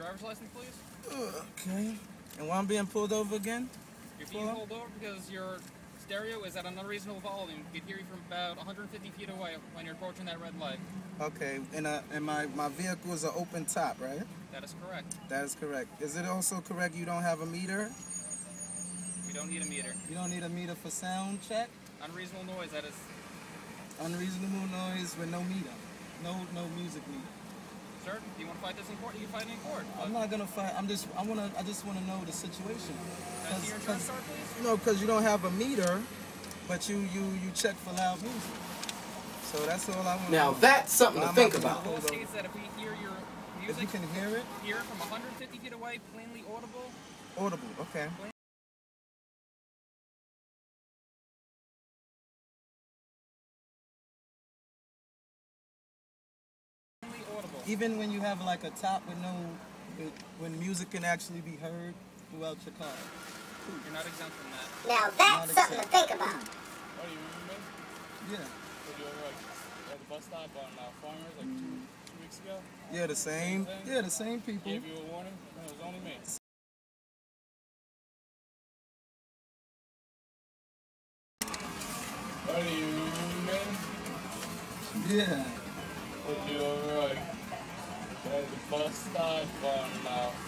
driver's license, please? Okay. And why I'm being pulled over again? You're being pulled over because your stereo is at an unreasonable volume. You can hear you from about 150 feet away when you're approaching that red light. Okay. And my vehicle is an open top, right? That is correct. That is correct. Is it also correct you don't have a meter? We don't need a meter. You don't need a meter for sound check? Unreasonable noise, that is... Unreasonable noise with no meter. No music meter. Sir, do you want to fight this in court? You can fight it in court. I'm not gonna fight. I just want to know the situation. Can I see your insurance card, please? No, because you don't have a meter, but you check for loud music. So that's all I want. Now that's something to think about. The rule states that if we hear your music, if you can hear it, hear it from 150 feet away, plainly audible. Audible, okay. Even when you have like a top with when music can actually be heard throughout your car. You're not exempt from that. Now that's something to think about. Oh, you remember me? Yeah. Were you like at the bus stop on Farmers like two weeks ago? Yeah, the same. Yeah, the same people. Gave you a warning? No, it was only me. Oh, do you remember me? Yeah. Were you alright? At the bus stop on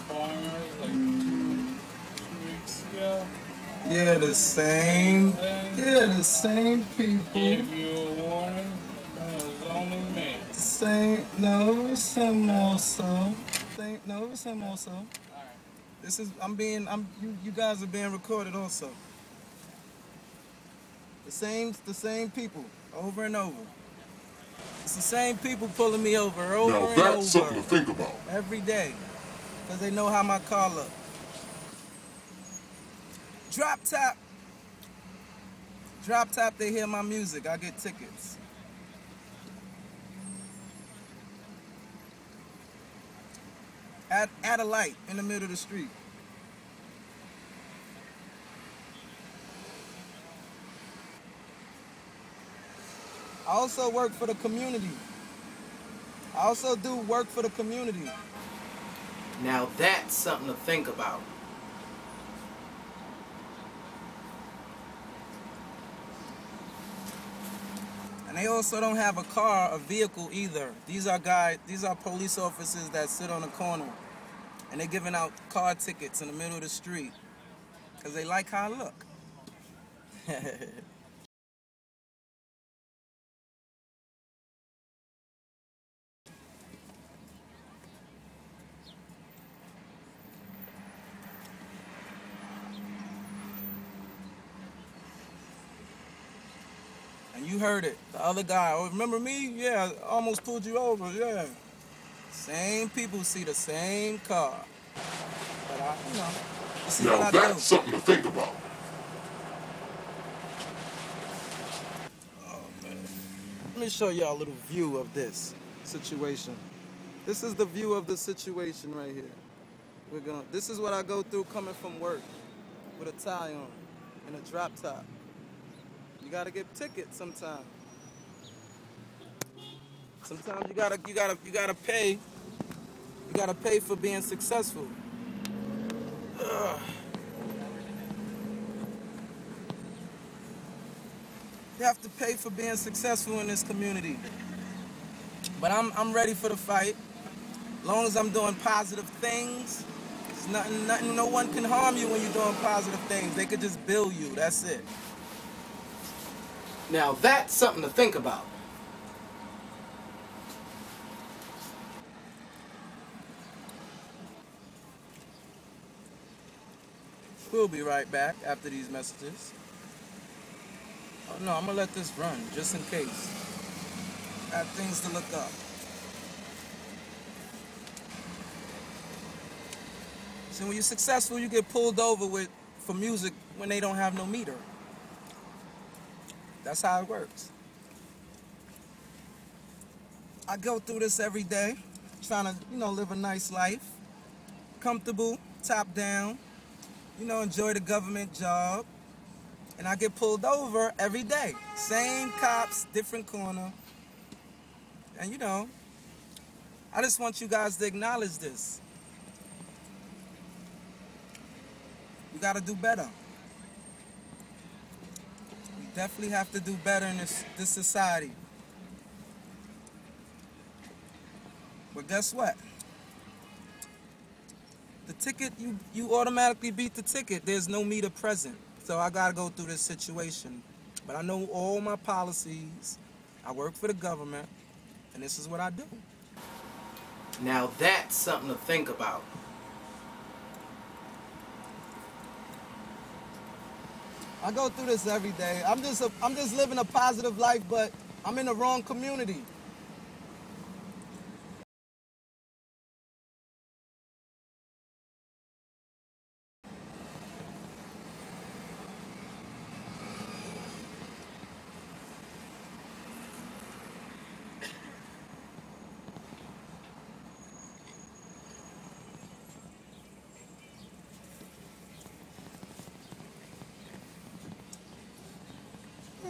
Farmers like two weeks ago? Yeah, the same. Yeah, the same people. Gave you a warning? No, it was only me. Same. No, it's him also. No, it's him also. Alright. This is. You guys are being recorded also. The same people over and over. It's the same people pulling me over over and over. Now that's something to think about. Every day. Because they know how my car looks. Drop top. Drop top, they hear my music. I get tickets. At a light in the middle of the street. I also work for the community. I also do work for the community. Now that's something to think about. And they also don't have a car, a vehicle either. These are police officers that sit on the corner and they're giving out car tickets in the middle of the street because they like how I look. And you heard it. The other guy, oh, remember me? Yeah, I almost pulled you over, yeah. Same people see the same car. But you see Now what I that's do. something to think about. Oh, man. Let me show y'all a little view of this situation. This is the view of the situation right here. This is what I go through coming from work with a tie on and a drop top. You gotta get tickets sometimes. Sometimes you gotta pay. You gotta pay for being successful. Ugh. You have to pay for being successful in this community. But I'm ready for the fight. As long as I'm doing positive things, it's nothing. No one can harm you when you're doing positive things. They could just bill you. That's it. Now that's something to think about. We'll be right back after these messages. Oh no, I'm gonna let this run just in case. I have things to look up. So when you're successful, you get pulled over for music when they don't have no meter. That's how it works. I go through this every day, trying to, live a nice life. Comfortable, top down, enjoy the government job. And I get pulled over every day. Same cops, different corner. And I just want you guys to acknowledge this. We gotta do better. We definitely have to do better in this society. But guess what? The ticket, you automatically beat the ticket. There's no meter present. So I gotta go through this situation. But I know all my policies. I work for the government, and this is what I do. Now that's something to think about. I go through this every day. I'm just living a positive life, but I'm in the wrong community.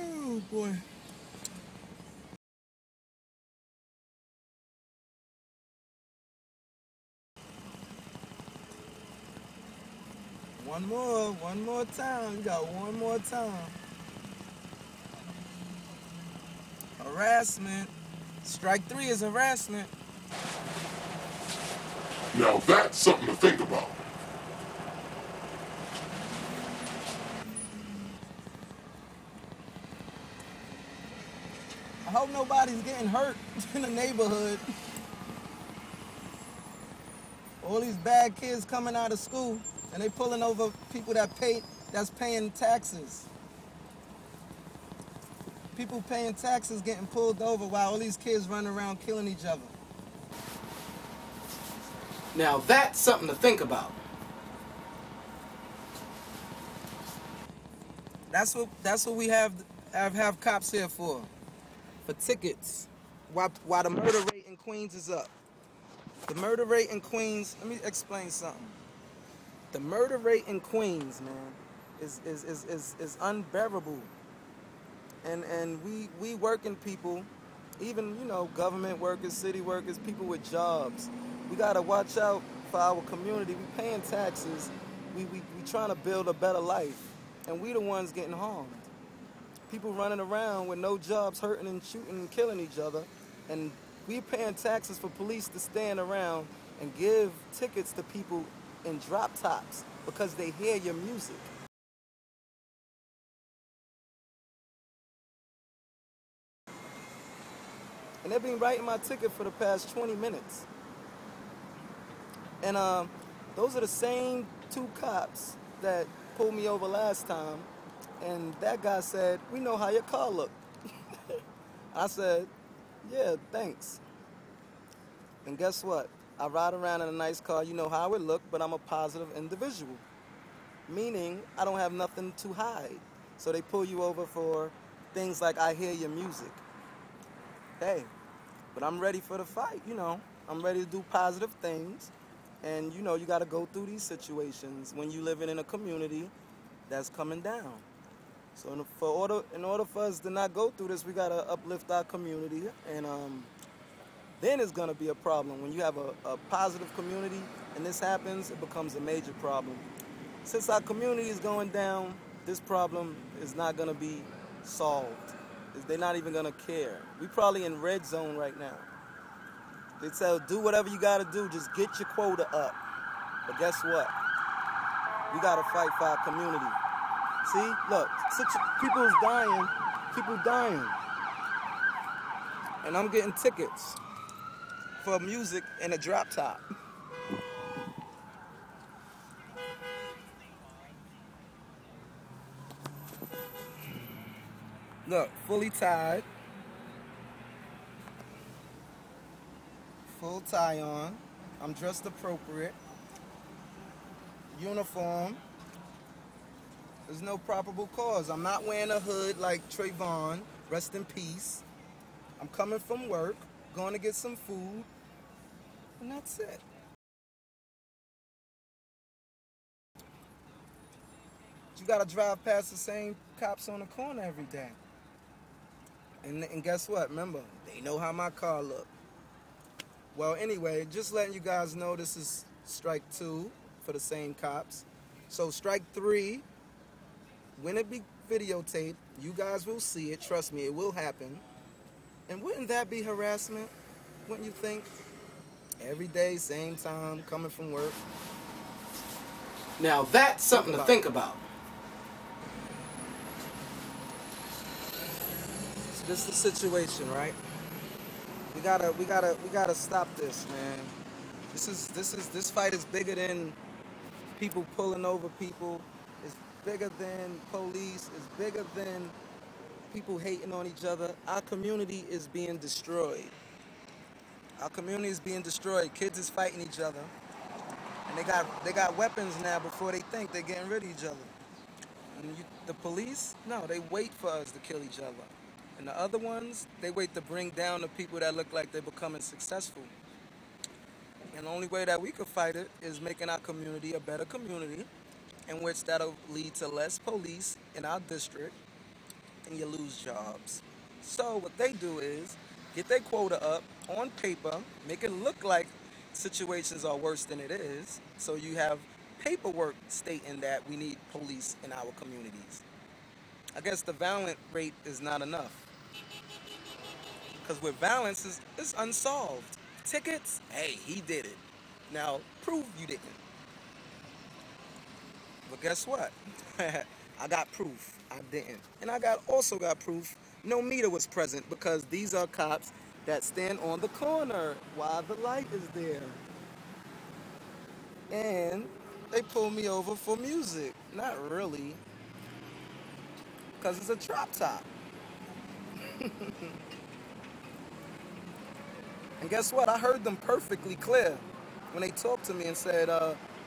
Oh boy. One more time. You got one more time. Harassment. Strike 3 is harassment. Now that's something to think about. I hope nobody's getting hurt in the neighborhood. All these bad kids coming out of school and they pulling over people that's paying taxes. People paying taxes getting pulled over while all these kids running around killing each other. Now that's something to think about. That's what we have cops here for tickets. While the murder rate in Queens is up. The murder rate in Queens, let me explain something. The murder rate in Queens, man, is unbearable. And we working people, even, government workers, city workers, people with jobs. We gotta watch out for our community. We paying taxes. We trying to build a better life. And we the ones getting harmed. People running around with no jobs, hurting and shooting and killing each other. And we paying taxes for police to stand around and give tickets to people in drop tops because they hear your music. And they've been writing my ticket for the past 20 minutes. And those are the same 2 cops that pulled me over last time. And that guy said, "We know how your car looked." I said, "Yeah, thanks." And guess what? I ride around in a nice car. You know how it looked, but I'm a positive individual. Meaning, I don't have nothing to hide. So they pull you over for things like, "I hear your music." Hey, but I'm ready for the fight, I'm ready to do positive things. And, you got to go through these situations when you're living in a community that's coming down. So in order for us to not go through this, we got to uplift our community. And then it's going to be a problem. When you have a positive community and this happens, it becomes a major problem. Since our community is going down, this problem is not going to be solved. They're not even going to care. We probably in red zone right now. They tell, do whatever you got to do, just get your quota up. But guess what? We got to fight for our community. See, look, people dying. And I'm getting tickets for music in a drop top. Look, fully tied. Full tie on. I'm dressed appropriate. Uniform. There's no probable cause. I'm not wearing a hood like Trayvon. Rest in peace. I'm coming from work, going to get some food, and that's it. You gotta drive past the same cops on the corner every day. And guess what? Remember, they know how my car look. Well, anyway, just letting you guys know this is strike 2 for the same cops. So strike 3, when it be videotaped, you guys will see it. Trust me, it will happen. And wouldn't that be harassment? Wouldn't you think? Every day, same time, coming from work. Now that's something to think about. So this is the situation, right? We gotta stop this, man. This fight is bigger than people pulling over people. It's bigger than police. It's bigger than people hating on each other. Our community is being destroyed. Our community is being destroyed. Kids is fighting each other, and they got weapons now before they think they're getting rid of each other. And the police, no, they wait for us to kill each other. And the other ones, they wait to bring down the people that look like they're becoming successful. And the only way that we could fight it is making our community a better community, in which that'll lead to less police in our district, and you lose jobs. So what they do is get their quota up on paper, make it look like situations are worse than it is, so you have paperwork stating that we need police in our communities. I guess the violent rate is not enough. Because with violence, it's unsolved. Tickets, hey, he did it. Now, prove you didn't. But guess what? I got proof I didn't. And I also got proof no meter was present, because these are cops that stand on the corner while the light is there. And they pull me over for music. Not really, because it's a drop top. And guess what? I heard them perfectly clear when they talked to me and said,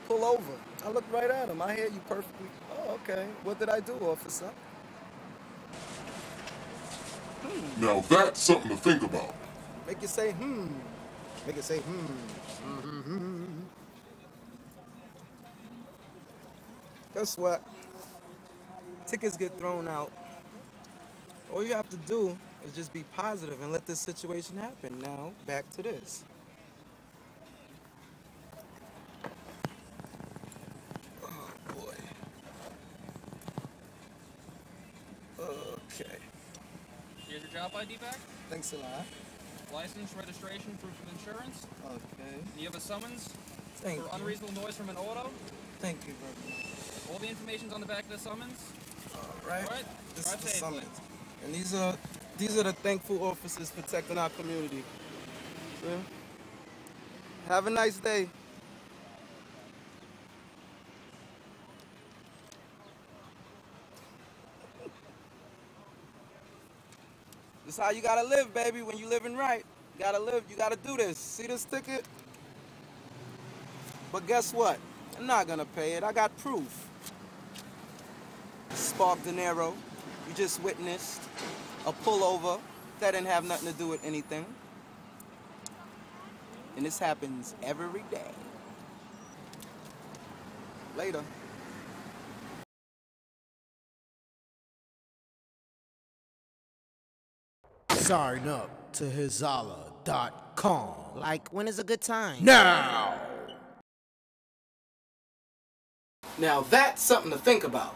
pull over. I looked right at them. I hear you perfectly. Oh, okay. What did I do, officer? Now that's something to think about. Make you say, Make it say, hmm. Guess what? Tickets get thrown out. All you have to do is just be positive and let this situation happen. Now, back to this. Oh, boy. Okay. Here's your job ID back. Thanks a lot. License, registration, proof of insurance. Okay. You have a summons Thank for you. unreasonable noise from an auto. Thank you very much. All the information's on the back of the summons. All right. All right. This Drive is the safely. summons. And these are the thankful officers protecting our community. See? Have a nice day. This is how you gotta live, baby, when you living right. You gotta live, you gotta do this. See this ticket? But guess what? I'm not gonna pay it. I got proof. Spark Deniero, you just witnessed a pullover that didn't have nothing to do with anything. And this happens every day. Later. Sign up to Hizala.com. Like, when is a good time? Now! Now that's something to think about.